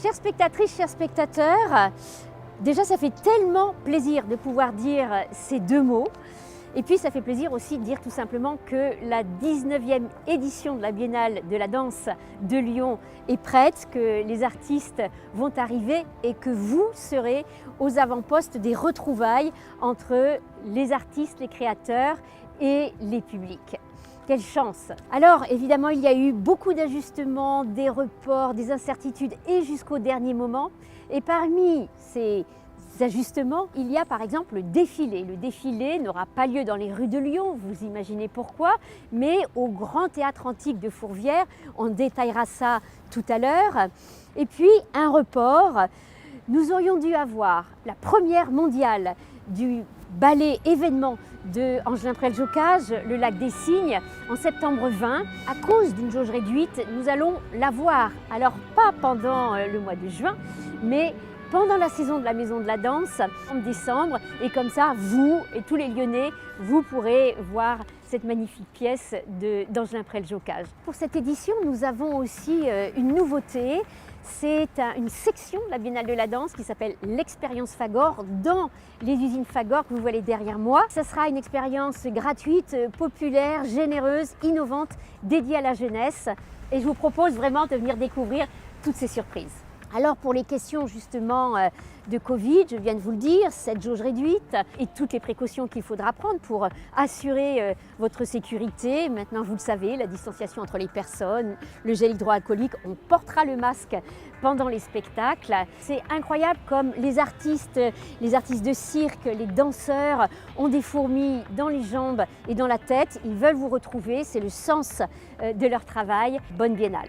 Chères spectatrices, chers spectateurs, déjà ça fait tellement plaisir de pouvoir dire ces deux mots. Et puis ça fait plaisir aussi de dire tout simplement que la 19e édition de la Biennale de la danse de Lyon est prête, que les artistes vont arriver et que vous serez aux avant-postes des retrouvailles entre les artistes, les créateurs et les publics. Quelle chance! Alors évidemment il y a eu beaucoup d'ajustements, des reports, des incertitudes et jusqu'au dernier moment. Et parmi ces ajustements, il y a par exemple le défilé. Le défilé n'aura pas lieu dans les rues de Lyon, vous imaginez pourquoi, mais au Grand Théâtre Antique de Fourvière. On détaillera ça tout à l'heure. Et puis un report. Nous aurions dû avoir la première mondiale du ballet événement de Angelin Prel-Jocage, le Lac des Cygnes, en septembre 20. À cause d'une jauge réduite, nous allons l'avoir. Alors pas pendant le mois de juin, mais pendant la saison de la Maison de la Danse, en décembre. Et comme ça, vous et tous les Lyonnais, vous pourrez voir cette magnifique pièce d'Angelin Prel-Jocage. Pour cette édition, nous avons aussi une nouveauté. C'est une section de la Biennale de la Danse qui s'appelle l'expérience Fagor dans les usines Fagor que vous voyez derrière moi. Ce sera une expérience gratuite, populaire, généreuse, innovante, dédiée à la jeunesse. Et je vous propose vraiment de venir découvrir toutes ces surprises. Alors pour les questions justement de Covid, je viens de vous le dire, cette jauge réduite et toutes les précautions qu'il faudra prendre pour assurer votre sécurité. Maintenant vous le savez, la distanciation entre les personnes, le gel hydroalcoolique, on portera le masque pendant les spectacles. C'est incroyable comme les artistes de cirque, les danseurs ont des fourmis dans les jambes et dans la tête. Ils veulent vous retrouver, c'est le sens de leur travail. Bonne Biennale!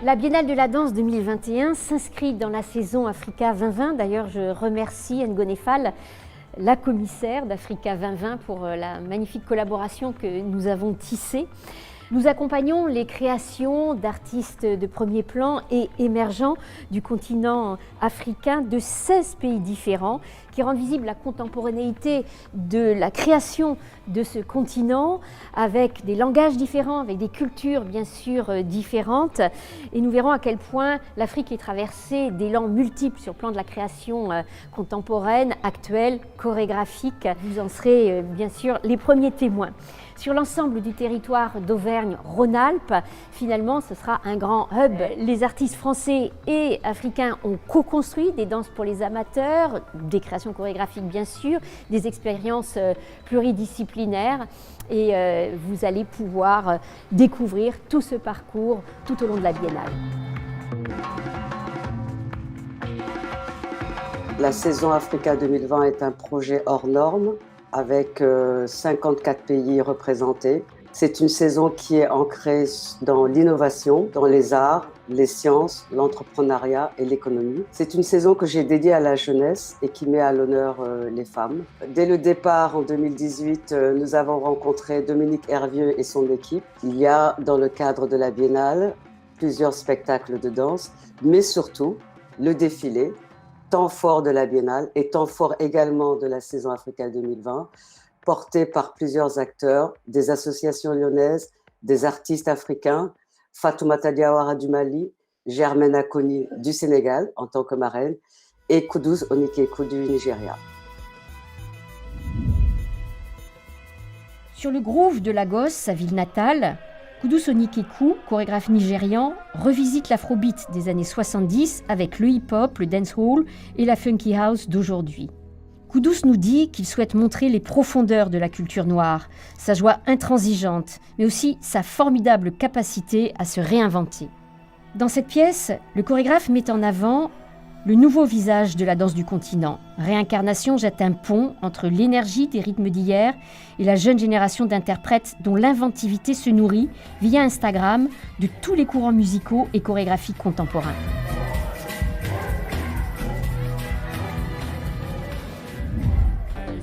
La Biennale de la Danse 2021 s'inscrit dans la saison Africa 2020. D'ailleurs, je remercie Ngone Fall, la commissaire d'Africa 2020, pour la magnifique collaboration que nous avons tissée. Nous accompagnons les créations d'artistes de premier plan et émergents du continent africain de 16 pays différents qui rendent visible la contemporanéité de la création de ce continent avec des langages différents, avec des cultures bien sûr différentes. Et nous verrons à quel point l'Afrique est traversée d'élan multiples sur le plan de la création contemporaine, actuelle, chorégraphique. Vous en serez bien sûr les premiers témoins. Sur l'ensemble du territoire d'Auvergne-Rhône-Alpes, finalement, ce sera un grand hub. Les artistes français et africains ont co-construit des danses pour les amateurs, des créations chorégraphiques bien sûr, des expériences pluridisciplinaires. Et vous allez pouvoir découvrir tout ce parcours tout au long de la Biennale. La saison Africa 2020 est un projet hors norme, avec 54 pays représentés. C'est une saison qui est ancrée dans l'innovation, dans les arts, les sciences, l'entrepreneuriat et l'économie. C'est une saison que j'ai dédiée à la jeunesse et qui met à l'honneur les femmes. Dès le départ, en 2018, nous avons rencontré Dominique Hervieux et son équipe. Il y a, dans le cadre de la Biennale, plusieurs spectacles de danse, mais surtout le défilé, temps fort de la Biennale et temps fort également de la saison Africa 2020, porté par plusieurs acteurs, des associations lyonnaises, des artistes africains, Fatoumata Diawara du Mali, Germaine Akoni du Sénégal en tant que marraine et Kudus Onikeku du Nigeria. Sur le groove de Lagos, sa ville natale, Kudus Onikeku, chorégraphe nigérian, revisite l'afrobeat des années 70 avec le hip-hop, le dancehall et la funky house d'aujourd'hui. Kudus nous dit qu'il souhaite montrer les profondeurs de la culture noire, sa joie intransigeante, mais aussi sa formidable capacité à se réinventer. Dans cette pièce, le chorégraphe met en avant Le nouveau visage de la danse du continent. Réincarnation jette un pont entre l'énergie des rythmes d'hier et la jeune génération d'interprètes dont l'inventivité se nourrit, via Instagram, de tous les courants musicaux et chorégraphiques contemporains.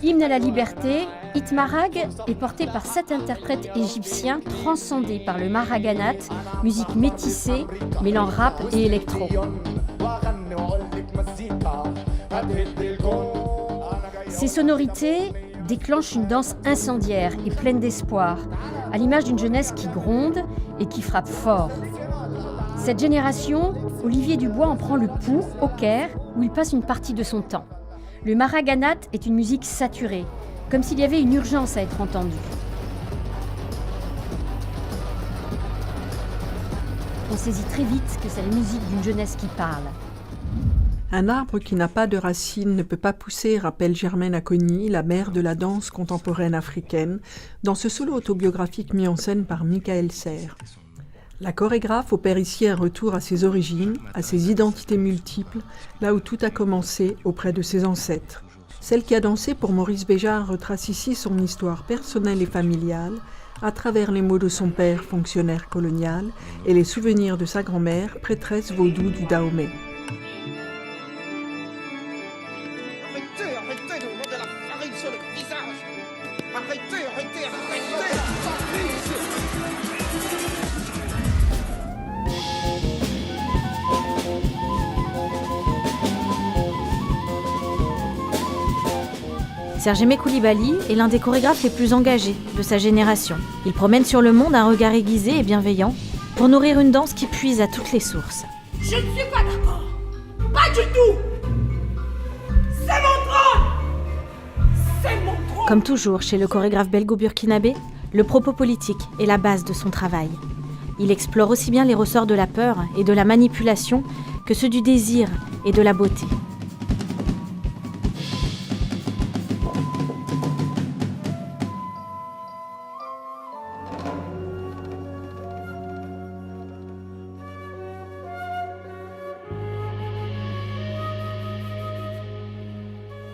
Hymne à la liberté, Hitmarag est porté par 7 interprètes égyptiens transcendés par le maraganat, musique métissée, mêlant rap et électro. Ces sonorités déclenchent une danse incendiaire et pleine d'espoir, à l'image d'une jeunesse qui gronde et qui frappe fort. Cette génération, Olivier Dubois en prend le pouls au Caire, où il passe une partie de son temps. Le maraganat est une musique saturée, comme s'il y avait une urgence à être entendue. On saisit très vite que c'est la musique d'une jeunesse qui parle. Un arbre qui n'a pas de racines ne peut pas pousser, rappelle Germaine Acogny, la mère de la danse contemporaine africaine, dans ce solo autobiographique mis en scène par Michael Serres. La chorégraphe opère ici un retour à ses origines, à ses identités multiples, là où tout a commencé auprès de ses ancêtres. Celle qui a dansé pour Maurice Béjart retrace ici son histoire personnelle et familiale, à travers les mots de son père, fonctionnaire colonial, et les souvenirs de sa grand-mère, prêtresse vaudou du Dahomey. Arrêtez de vous mettre de la farine sur le visage. Arrêtez. Serge Aimé Coulibaly est l'un des chorégraphes les plus engagés de sa génération. Il promène sur le monde un regard aiguisé et bienveillant pour nourrir une danse qui puise à toutes les sources. Je ne suis pas d'accord. Pas du tout. C'est mon droit. C'est mon droit. Comme toujours chez le chorégraphe belgo-burkinabé, le propos politique est la base de son travail. Il explore aussi bien les ressorts de la peur et de la manipulation que ceux du désir et de la beauté.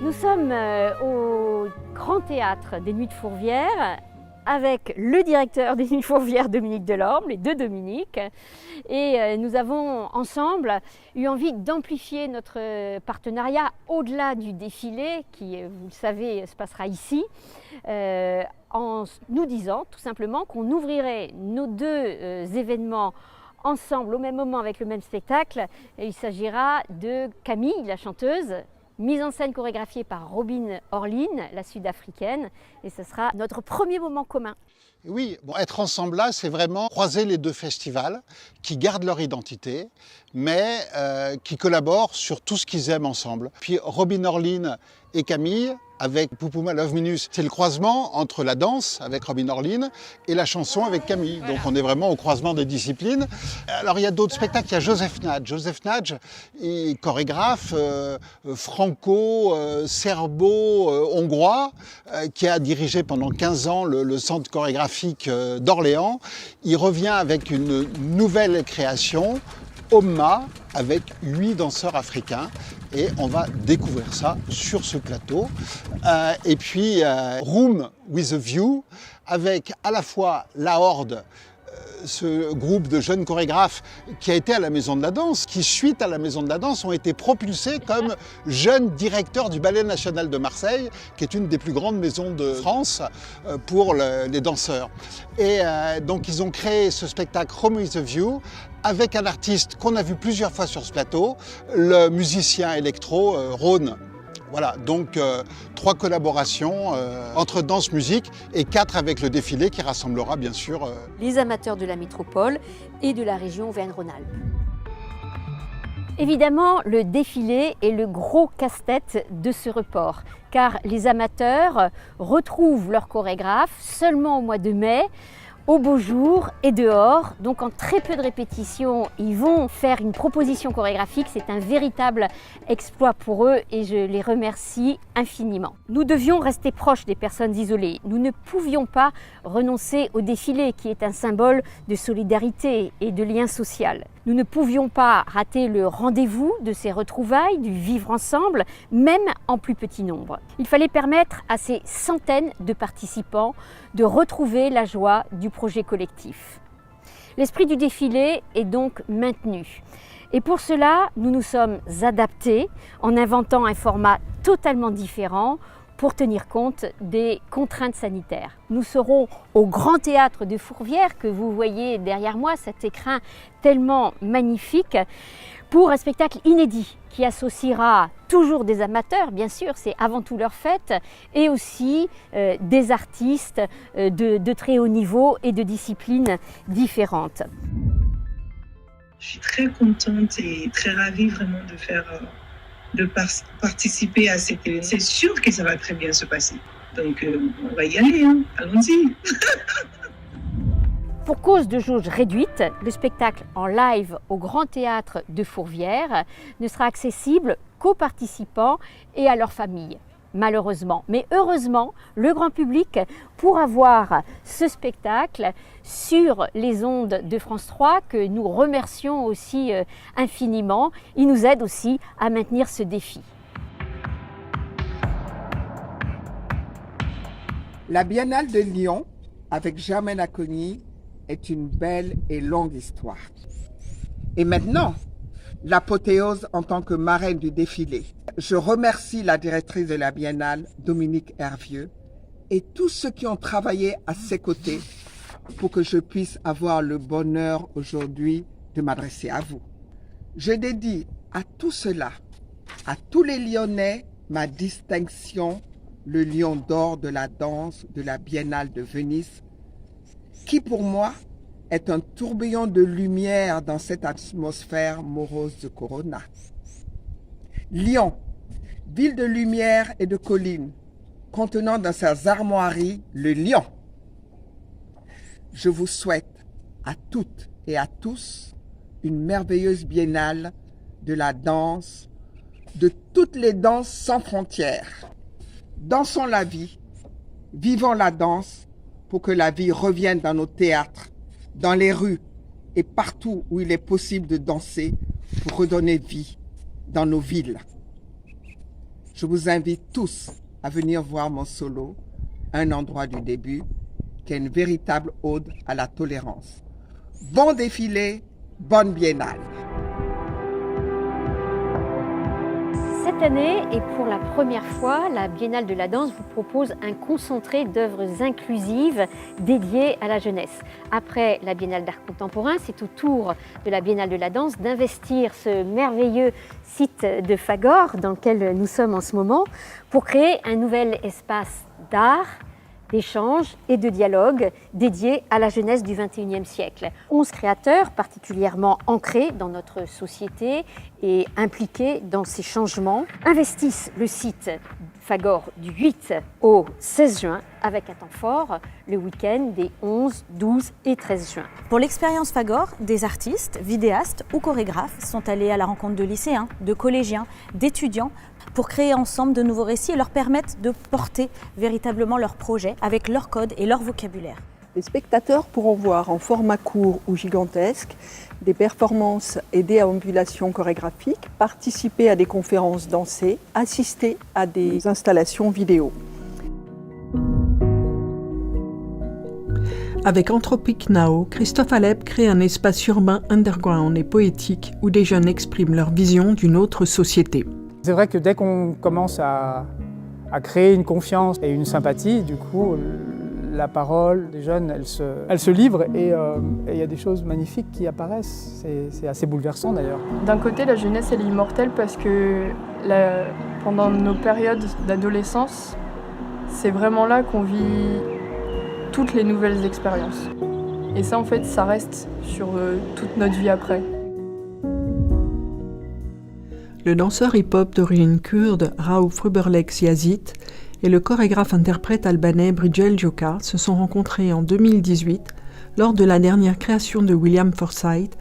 Nous sommes au Grand Théâtre des Nuits de Fourvière avec le directeur des Nuits de Fourvière, Dominique Delorme, les deux Dominiques. Et nous avons ensemble eu envie d'amplifier notre partenariat au-delà du défilé qui, vous le savez, se passera ici, en nous disant tout simplement qu'on ouvrirait nos deux événements ensemble au même moment avec le même spectacle. Et il s'agira de Camille, la chanteuse, mise en scène chorégraphiée par Robin Orlin, la sud-africaine, et ce sera notre premier moment commun. Oui, bon, être ensemble là, c'est vraiment croiser les deux festivals qui gardent leur identité, mais qui collaborent sur tout ce qu'ils aiment ensemble. Puis Robin Orlin et Camille, avec Pupuma Love Minus, c'est le croisement entre la danse avec Robin Orlin et la chanson avec Camille. Donc on est vraiment au croisement des disciplines. Alors il y a d'autres spectacles, il y a Joseph Nagy. Joseph Nagy est chorégraphe franco-serbo-hongrois qui a dirigé pendant 15 ans le centre chorégraphique d'Orléans. Il revient avec une nouvelle création, Omma, avec 8 danseurs africains. Et on va découvrir ça sur ce plateau. Et puis Room with a View, avec à la fois la Horde, ce groupe de jeunes chorégraphes qui a été à la Maison de la Danse, qui suite à la Maison de la Danse ont été propulsés comme jeunes directeurs du Ballet National de Marseille, qui est une des plus grandes maisons de France pour les danseurs. Et donc ils ont créé ce spectacle Room with a View, avec un artiste qu'on a vu plusieurs fois sur ce plateau, le musicien électro Rhône. Voilà, donc 3 collaborations entre danse-musique et 4 avec le défilé qui rassemblera bien sûr les amateurs de la métropole et de la région Auvergne-Rhône-Alpes. Évidemment, le défilé est le gros casse-tête de ce report, car les amateurs retrouvent leur chorégraphe seulement au mois de mai, au beau jour et dehors, donc en très peu de répétitions, ils vont faire une proposition chorégraphique. C'est un véritable exploit pour eux et je les remercie infiniment. Nous devions rester proches des personnes isolées. Nous ne pouvions pas renoncer au défilé qui est un symbole de solidarité et de lien social. Nous ne pouvions pas rater le rendez-vous de ces retrouvailles, du vivre ensemble, même en plus petit nombre. Il fallait permettre à ces centaines de participants de retrouver la joie du projet collectif. L'esprit du défilé est donc maintenu. Et pour cela, nous nous sommes adaptés en inventant un format totalement différent pour tenir compte des contraintes sanitaires. Nous serons au Grand Théâtre de Fourvière, que vous voyez derrière moi, cet écrin tellement magnifique, pour un spectacle inédit qui associera toujours des amateurs, bien sûr, c'est avant tout leur fête, et aussi des artistes de très haut niveau et de disciplines différentes. Je suis très contente et très ravie vraiment de participer à cet événement. C'est sûr que ça va très bien se passer. Donc on va y aller, hein. Allons-y. Pour cause de jauge réduite, le spectacle en live au Grand Théâtre de Fourvière ne sera accessible qu'aux participants et à leurs familles, malheureusement. Mais heureusement, le grand public pourra voir ce spectacle sur les ondes de France 3, que nous remercions aussi infiniment. Il nous aide aussi à maintenir ce défi. La Biennale de Lyon, avec Germaine Acogny, est une belle et longue histoire. Et maintenant, l'apothéose en tant que marraine du défilé. Je remercie la directrice de la Biennale, Dominique Hervieux, et tous ceux qui ont travaillé à ses côtés pour que je puisse avoir le bonheur aujourd'hui de m'adresser à vous. Je dédie à tout cela, à tous les Lyonnais, ma distinction, le Lion d'or de la danse de la Biennale de Venise, qui pour moi est un tourbillon de lumière dans cette atmosphère morose de Corona. Lyon, ville de lumière et de collines, contenant dans ses armoiries le lion. Je vous souhaite à toutes et à tous une merveilleuse biennale de la danse, de toutes les danses sans frontières. Dansons la vie, vivons la danse pour que la vie revienne dans nos théâtres, dans les rues et partout où il est possible de danser pour redonner vie dans nos villes. Je vous invite tous à venir voir mon solo, Un endroit du début, qui est une véritable ode à la tolérance. Bon défilé, bonne biennale. Cette année, et pour la première fois, la Biennale de la danse vous propose un concentré d'œuvres inclusives dédiées à la jeunesse. Après la Biennale d'art contemporain, c'est au tour de la Biennale de la danse d'investir ce merveilleux site de Fagor dans lequel nous sommes en ce moment pour créer un nouvel espace d'art, d'échange et de dialogue dédié à la jeunesse du XXIe siècle. 11 créateurs particulièrement ancrés dans notre société et impliqués dans ces changements investissent le site Fagor du 8 au 16 juin avec un temps fort le week-end des 11, 12 et 13 juin. Pour l'expérience Fagor, des artistes, vidéastes ou chorégraphes sont allés à la rencontre de lycéens, de collégiens, d'étudiants pour créer ensemble de nouveaux récits et leur permettre de porter véritablement leur projet avec leur code et leur vocabulaire. Les spectateurs pourront voir en format court ou gigantesque des performances et déambulations chorégraphiques, participer à des conférences dansées, assister à des installations vidéo. Avec Anthropic Now, Christophe Alep crée un espace urbain underground et poétique où des jeunes expriment leur vision d'une autre société. C'est vrai que dès qu'on commence à créer une confiance et une sympathie, du coup, la parole des jeunes, elle se livre et il y a des choses magnifiques qui apparaissent. C'est assez bouleversant d'ailleurs. D'un côté, la jeunesse, elle est immortelle parce que pendant nos périodes d'adolescence, c'est vraiment là qu'on vit toutes les nouvelles expériences. Et ça, en fait, ça reste sur toute notre vie après. Le danseur hip-hop d'origine kurde Raouf Ruberlex Yazit et le chorégraphe-interprète albanais Brigel Joka se sont rencontrés en 2018 lors de la dernière création de William Forsythe.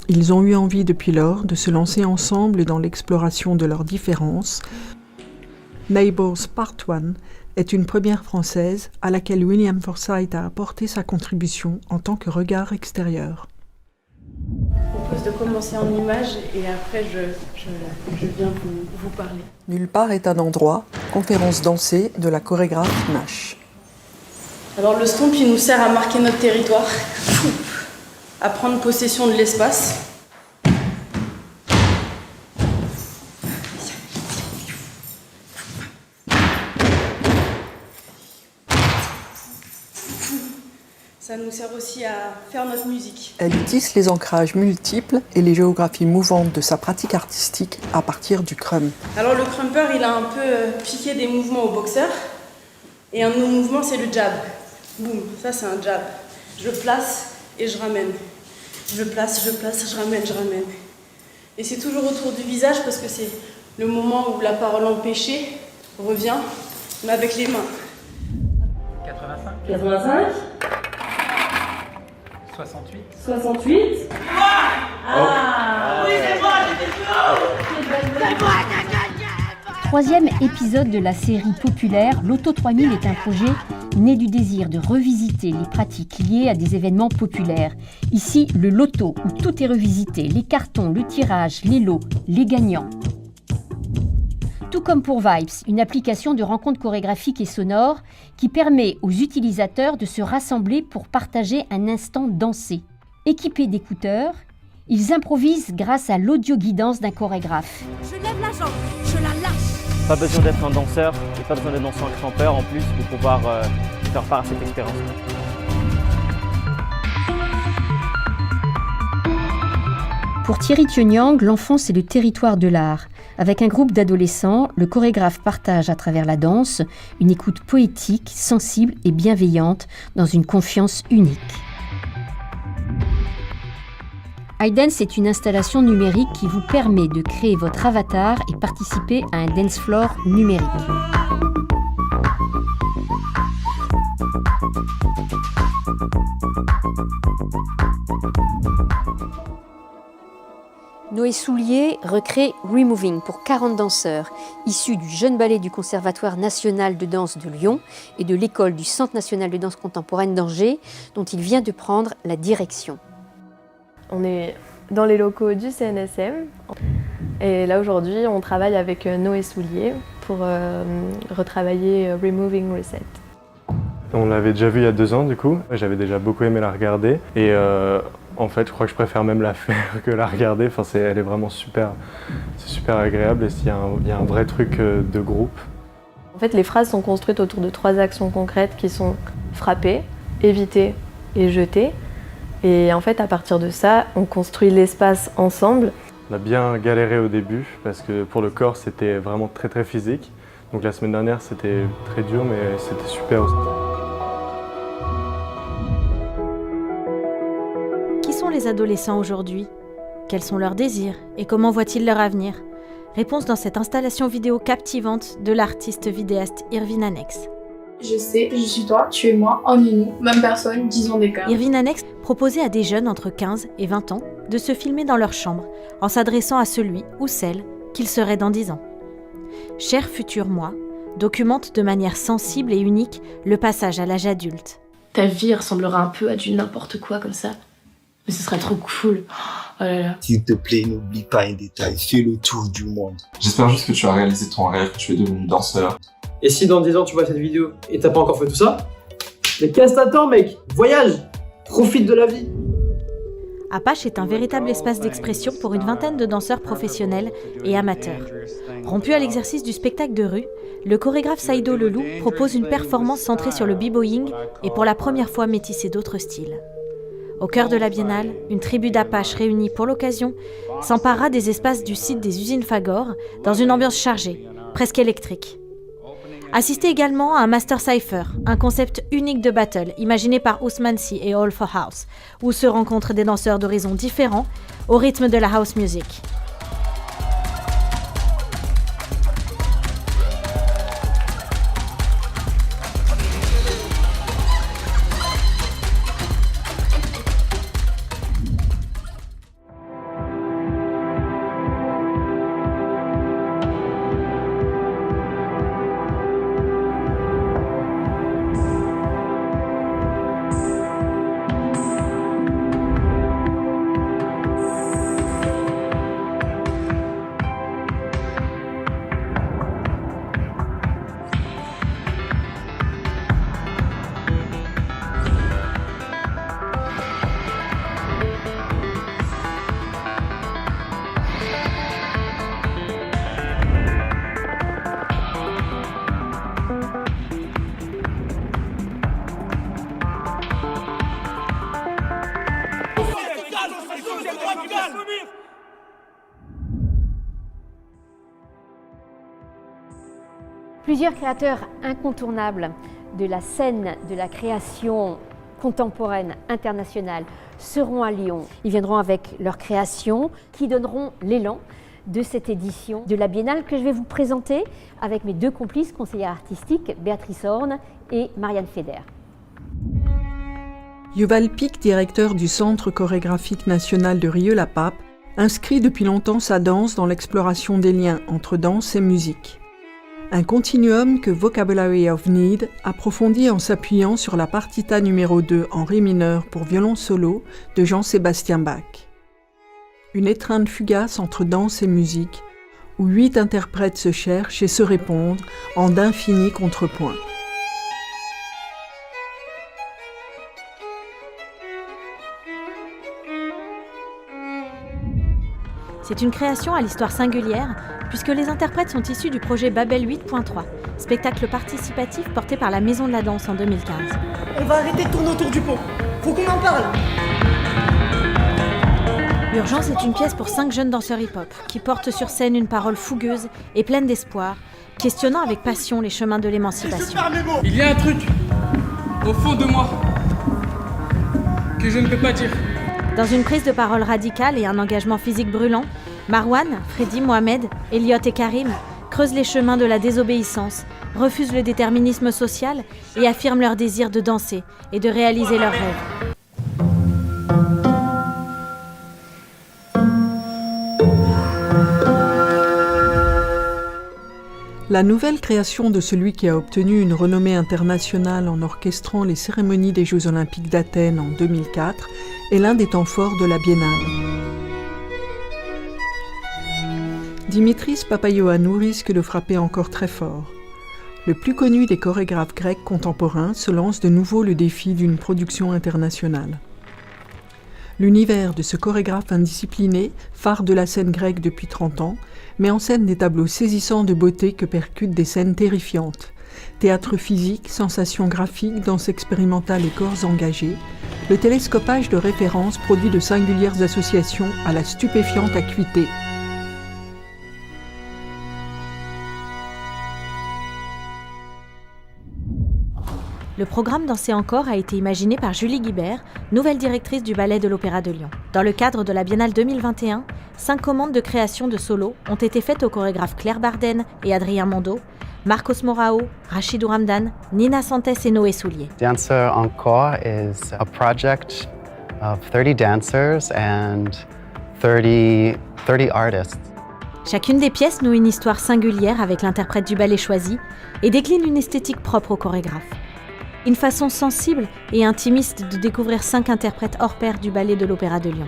Ils ont eu envie depuis lors de se lancer ensemble dans l'exploration de leurs différences. Neighbours Part 1 est une première française à laquelle William Forsythe a apporté sa contribution en tant que regard extérieur. On peut de commencer en images et après je viens vous parler. Nulle part est un endroit, conférence dansée de la chorégraphe Nash. Alors le stomp, il nous sert à marquer notre territoire, à prendre possession de l'espace. Ça nous sert aussi à faire notre musique. Elle tisse les ancrages multiples et les géographies mouvantes de sa pratique artistique à partir du crump. Alors le crumper, il a un peu piqué des mouvements au boxeur. Et un de nos mouvements, c'est le jab. Boum, ça c'est un jab. Je place et je ramène. Je place, je ramène. Et c'est toujours autour du visage parce que c'est le moment où la parole empêchée revient, mais avec les mains. 85 68 Oui, c'est moi, j'étais sûr. Troisième épisode de la série populaire, l'Auto 3000 est un projet né du désir de revisiter les pratiques liées à des événements populaires. Ici, le loto, où tout est revisité, les cartons, le tirage, les lots, les gagnants. Tout comme pour Vibes, une application de rencontres chorégraphiques et sonores qui permet aux utilisateurs de se rassembler pour partager un instant dansé. Équipés d'écouteurs, ils improvisent grâce à l'audio-guidance d'un chorégraphe. Je lève la jambe, je la lâche. Pas besoin d'être un danseur et pas besoin d'être danseur crampeur en plus pour pouvoir faire part à cette expérience. Pour Thierry Thionyang, l'enfance est le territoire de l'art. Avec un groupe d'adolescents, le chorégraphe partage à travers la danse une écoute poétique, sensible et bienveillante dans une confiance unique. iDance est une installation numérique qui vous permet de créer votre avatar et participer à un dance floor numérique. Noé Soulier recrée Removing pour 40 danseurs, issus du jeune ballet du Conservatoire national de danse de Lyon et de l'école du Centre national de danse contemporaine d'Angers, dont il vient de prendre la direction. On est dans les locaux du CNSM et là aujourd'hui on travaille avec Noé Soulier pour retravailler Removing Reset. On l'avait déjà vu il y a 2 ans du coup, j'avais déjà beaucoup aimé la regarder et en fait je crois que je préfère même la faire que la regarder, enfin, elle est vraiment super, c'est super agréable et il y a un vrai truc de groupe. En fait les phrases sont construites autour de 3 actions concrètes qui sont frapper, éviter et jeter. Et en fait, à partir de ça, on construit l'espace ensemble. On a bien galéré au début parce que pour le corps, c'était vraiment très très physique. Donc la semaine dernière, c'était très dur, mais c'était super aussi. Qui sont les adolescents aujourd'hui ? Quels sont leurs désirs et comment voient-ils leur avenir ? Réponse dans cette installation vidéo captivante de l'artiste vidéaste Irvine Annex. Je sais, je suis toi, tu es moi, on est nous, même personne, 10 ans d'écart. Irvine Annex proposait à des jeunes entre 15 et 20 ans de se filmer dans leur chambre en s'adressant à celui ou celle qu'ils seraient dans 10 ans. Cher futur moi documente de manière sensible et unique le passage à l'âge adulte. Ta vie ressemblera un peu à du n'importe quoi comme ça, mais ce serait trop cool. Oh là là. S'il te plaît, n'oublie pas un détail, fais le tour du monde. J'espère juste que tu as réalisé ton rêve, que tu es devenu danseur. Et si dans 10 ans tu vois cette vidéo et t'as pas encore fait tout ça, mais qu'est-ce que t'attends mec ? Voyage ! Profite de la vie ! Apache est un véritable espace d'expression pour une vingtaine de danseurs professionnels et amateurs. Rompu à l'exercice du spectacle de rue, le chorégraphe Saïdo Leloup propose une performance centrée sur le b-boying et pour la première fois métissée d'autres styles. Au cœur de la biennale, une tribu d'Apache réunie pour l'occasion s'emparera des espaces du site des usines Fagor dans une ambiance chargée, presque électrique. Assistez également à un Master Cypher, un concept unique de battle imaginé par Ousmane Sy et All for House, où se rencontrent des danseurs d'horizons différents au rythme de la house music. Plusieurs créateurs incontournables de la scène de la création contemporaine internationale seront à Lyon. Ils viendront avec leurs créations qui donneront l'élan de cette édition de la Biennale que je vais vous présenter avec mes deux complices conseillères artistiques, Béatrice Horn et Marianne Feder. Yuval Pic, directeur du Centre chorégraphique national de Rieux-la-Pape, inscrit depuis longtemps sa danse dans l'exploration des liens entre danse et musique. Un continuum que Vocabulary of Need approfondit en s'appuyant sur la partita numéro 2 en ré mineur pour violon solo de Jean-Sébastien Bach. Une étreinte fugace entre danse et musique, où 8 interprètes se cherchent et se répondent en d'infinis contrepoints. C'est une création à l'histoire singulière, puisque les interprètes sont issus du projet Babel 8.3, spectacle participatif porté par la Maison de la Danse en 2015. On va arrêter de tourner autour du pot. Faut qu'on en parle. Urgence est une pièce pour 5 jeunes danseurs hip-hop, qui portent sur scène une parole fougueuse et pleine d'espoir, questionnant avec passion les chemins de l'émancipation. Il y a un truc, au fond de moi, que je ne peux pas dire. Dans une prise de parole radicale et un engagement physique brûlant, Marwan, Freddy, Mohamed, Elliot et Karim creusent les chemins de la désobéissance, refusent le déterminisme social et affirment leur désir de danser et de réaliser leurs rêves. La nouvelle création de celui qui a obtenu une renommée internationale en orchestrant les cérémonies des Jeux Olympiques d'Athènes en 2004 est l'un des temps forts de la Biennale. Dimitris Papaioannou risque de frapper encore très fort. Le plus connu des chorégraphes grecs contemporains se lance de nouveau le défi d'une production internationale. L'univers de ce chorégraphe indiscipliné, phare de la scène grecque depuis 30 ans, met en scène des tableaux saisissants de beauté que percutent des scènes terrifiantes. Théâtre physique, sensations graphiques, danse expérimentale et corps engagés, le télescopage de référence produit de singulières associations à la stupéfiante acuité. Le programme Danser encore a été imaginé par Julie Guibert, nouvelle directrice du Ballet de l'Opéra de Lyon. Dans le cadre de la Biennale 2021, 5 commandes de création de solo ont été faites aux chorégraphes Claire Barden et Adrien Mondo, Marcos Morao, Rachidou Ramdan, Nina Santes et Noé Soulier. Dancer Encore is a project of 30 dancers and 30 artists. Chacune des pièces noue une histoire singulière avec l'interprète du ballet choisi et décline une esthétique propre au chorégraphe. Une façon sensible et intimiste de découvrir 5 interprètes hors pair du ballet de l'Opéra de Lyon.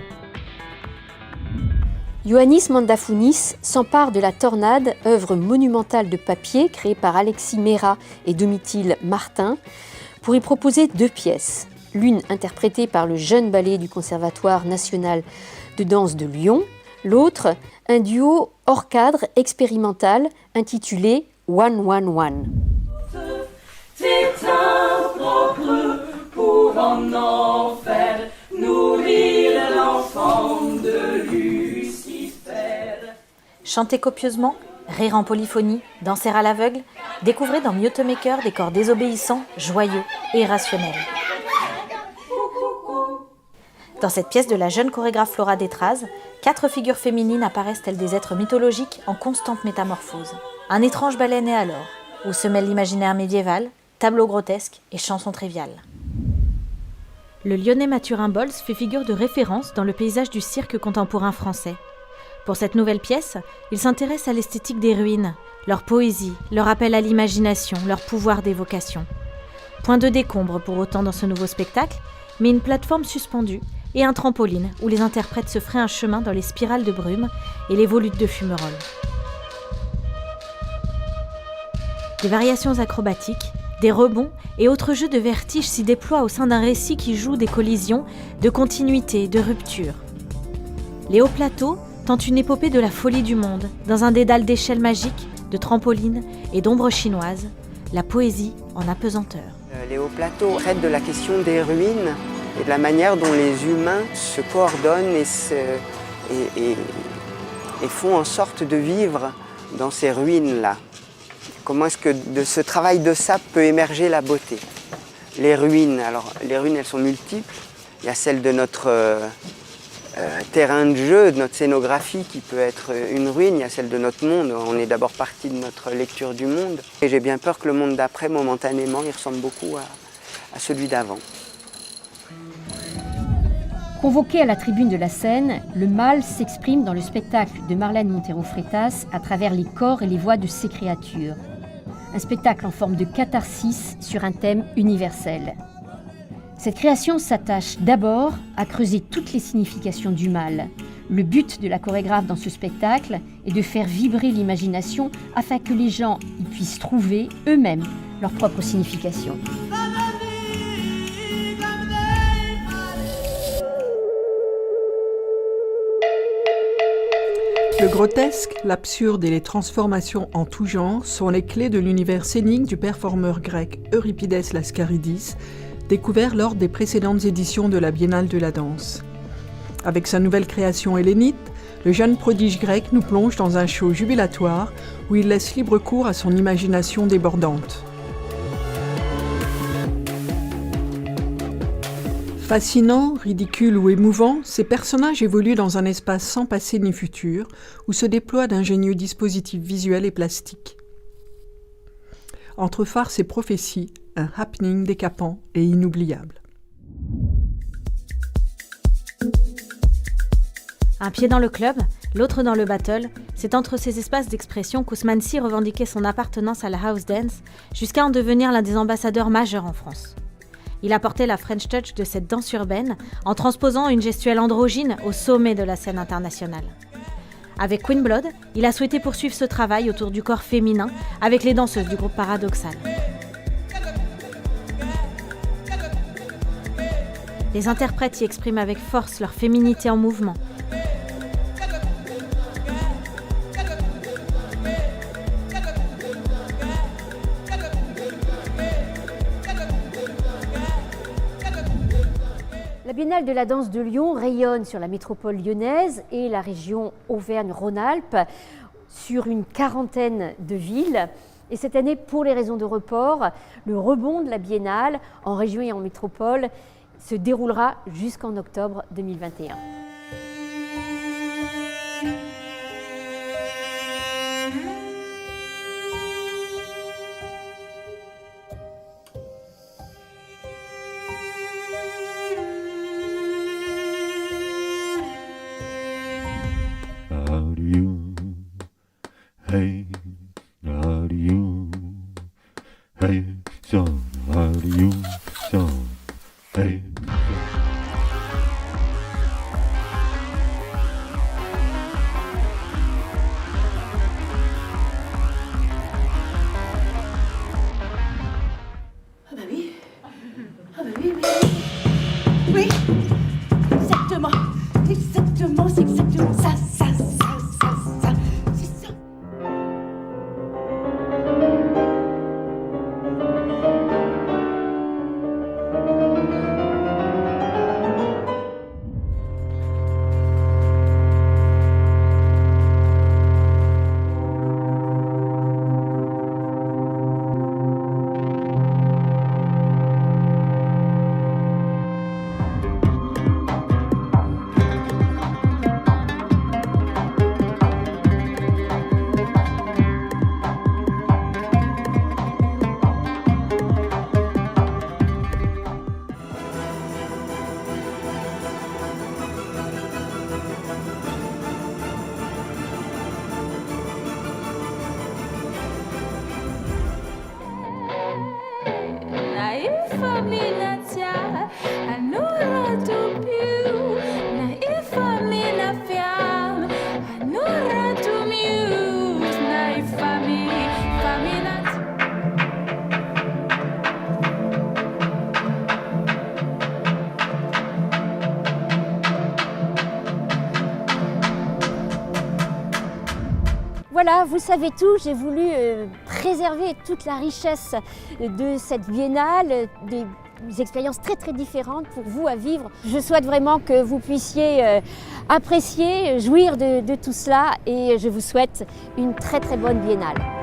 Ioannis Mandafounis s'empare de la Tornade, œuvre monumentale de papier créée par Alexis Mera et Domitil Martin, pour y proposer 2 pièces. L'une interprétée par le jeune ballet du Conservatoire national de danse de Lyon, l'autre un duo hors cadre expérimental intitulé One One One. C'est impropre pour en enfer nourrir l'enfant de Lucifer. Chanter copieusement, rire en polyphonie, danser à l'aveugle, découvrez dans Mutemaker des corps désobéissants, joyeux et irrationnels. Dans cette pièce de la jeune chorégraphe Flora Détraz, 4 figures féminines apparaissent telles des êtres mythologiques en constante métamorphose. Un étrange ballet naît alors, où se mêle l'imaginaire médiéval, tableaux grotesques et chansons triviales. Le Lyonnais Mathurin Bols fait figure de référence dans le paysage du cirque contemporain français. Pour cette nouvelle pièce, il s'intéresse à l'esthétique des ruines, leur poésie, leur appel à l'imagination, leur pouvoir d'évocation. Point de décombre pour autant dans ce nouveau spectacle, mais une plateforme suspendue et un trampoline où les interprètes se feraient un chemin dans les spirales de brume et les volutes de fumerolles. Des variations acrobatiques, des rebonds et autres jeux de vertige s'y déploient au sein d'un récit qui joue des collisions, de continuité, de rupture. Les hauts plateaux tentent une épopée de la folie du monde, dans un dédale d'échelles magiques, de trampolines et d'ombres chinoises, la poésie en apesanteur. Les hauts plateaux traitent de la question des ruines et de la manière dont les humains se coordonnent et font en sorte de vivre dans ces ruines-là. Comment est-ce que de ce travail de sable peut émerger la beauté? Les ruines, alors les ruines elles sont multiples. Il y a celle de notre terrain de jeu, de notre scénographie qui peut être une ruine, il y a celle de notre monde. On est d'abord parti de notre lecture du monde. Et j'ai bien peur que le monde d'après, momentanément, il ressemble beaucoup à celui d'avant. Convoqué à la tribune de la Seine, le mal s'exprime dans le spectacle de Marlène Montero Freitas à travers les corps et les voix de ses créatures. Un spectacle en forme de catharsis sur un thème universel. Cette création s'attache d'abord à creuser toutes les significations du mal. Le but de la chorégraphe dans ce spectacle est de faire vibrer l'imagination afin que les gens y puissent trouver eux-mêmes leur propre signification. Le grotesque, l'absurde et les transformations en tout genre sont les clés de l'univers scénique du performeur grec Euripides Laskaridis, découvert lors des précédentes éditions de la Biennale de la danse. Avec sa nouvelle création hellénite, le jeune prodige grec nous plonge dans un show jubilatoire où il laisse libre cours à son imagination débordante. Fascinants, ridicules ou émouvants, ces personnages évoluent dans un espace sans passé ni futur, où se déploient d'ingénieux dispositifs visuels et plastiques. Entre farce et prophétie, un happening décapant et inoubliable. Un pied dans le club, l'autre dans le battle, c'est entre ces espaces d'expression qu'Ousmane Sy revendiquait son appartenance à la house dance, jusqu'à en devenir l'un des ambassadeurs majeurs en France. Il apportait la French touch de cette danse urbaine en transposant une gestuelle androgyne au sommet de la scène internationale. Avec Queen Blood, il a souhaité poursuivre ce travail autour du corps féminin avec les danseuses du groupe Paradoxal. Les interprètes y expriment avec force leur féminité en mouvement. La Biennale de la danse de Lyon rayonne sur la métropole lyonnaise et la région Auvergne-Rhône-Alpes sur une quarantaine de villes. Et cette année, pour les raisons de report, le rebond de la Biennale en région et en métropole se déroulera jusqu'en octobre 2021. Hey, are you? Hey, so are you? So, hey. Ah bah oui. Ah bah oui, oui. Oui, exactement. Exactement, c'est exactement ça, ça, ça, ça, ça. C'est ça. Voilà, vous savez tout, j'ai voulu préserver toute la richesse de cette biennale, des expériences très très différentes pour vous à vivre. Je souhaite vraiment que vous puissiez apprécier, jouir de tout cela et je vous souhaite une très très bonne biennale.